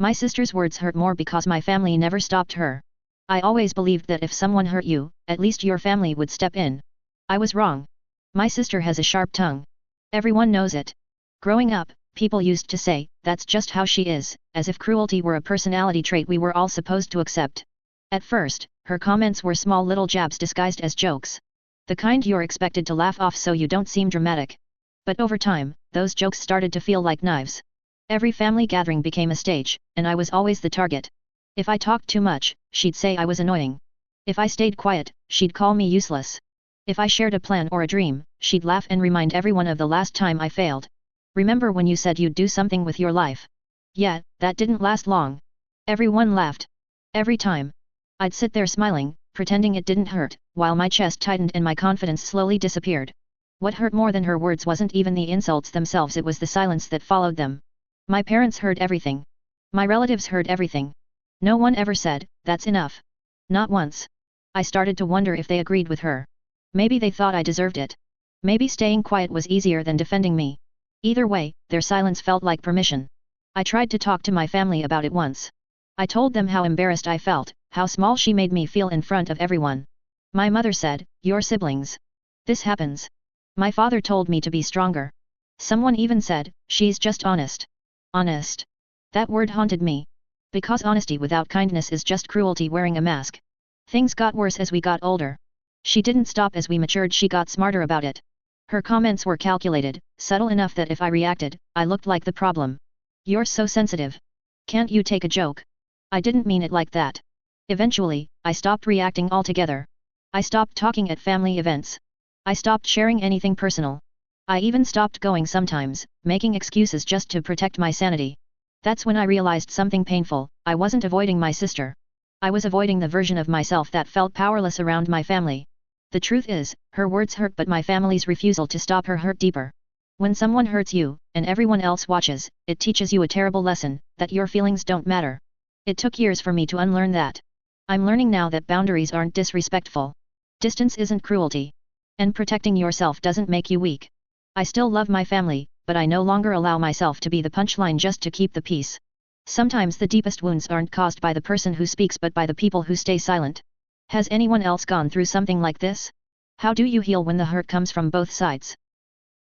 My sister's words hurt more because my family never stopped her. I always believed that if someone hurt you, at least your family would step in. I was wrong. My sister has a sharp tongue. Everyone knows it. Growing up, people used to say, "That's just how she is," as if cruelty were a personality trait we were all supposed to accept. At first, her comments were small little jabs disguised as jokes. The kind you're expected to laugh off so you don't seem dramatic. But over time, those jokes started to feel like knives. Every family gathering became a stage, and I was always the target. If I talked too much, she'd say I was annoying. If I stayed quiet, she'd call me useless. If I shared a plan or a dream, she'd laugh and remind everyone of the last time I failed. "Remember when you said you'd do something with your life?" Yeah, that didn't last long. Everyone laughed. Every time. I'd sit there smiling, pretending it didn't hurt, while my chest tightened and my confidence slowly disappeared. What hurt more than her words wasn't even the insults themselves, it was the silence that followed them. My parents heard everything. My relatives heard everything. No one ever said, "That's enough." Not once. I started to wonder if they agreed with her. Maybe they thought I deserved it. Maybe staying quiet was easier than defending me. Either way, their silence felt like permission. I tried to talk to my family about it once. I told them how embarrassed I felt, how small she made me feel in front of everyone. My mother said, "Your siblings. This happens." My father told me to be stronger. Someone even said, "She's just honest." Honest. That word haunted me. Because honesty without kindness is just cruelty wearing a mask. Things got worse as we got older. She didn't stop as we matured, she got smarter about it. Her comments were calculated, subtle enough that if I reacted, I looked like the problem. "You're so sensitive. Can't you take a joke?" I didn't mean it like that. Eventually, I stopped reacting altogether. I stopped talking at family events. I stopped sharing anything personal. I even stopped going sometimes, making excuses just to protect my sanity. That's when I realized something painful. I wasn't avoiding my sister. I was avoiding the version of myself that felt powerless around my family. The truth is, her words hurt, but my family's refusal to stop her hurt deeper. When someone hurts you, and everyone else watches, it teaches you a terrible lesson, that your feelings don't matter. It took years for me to unlearn that. I'm learning now that boundaries aren't disrespectful. Distance isn't cruelty. And protecting yourself doesn't make you weak. I still love my family, but I no longer allow myself to be the punchline just to keep the peace. Sometimes the deepest wounds aren't caused by the person who speaks but by the people who stay silent. Has anyone else gone through something like this? How do you heal when the hurt comes from both sides?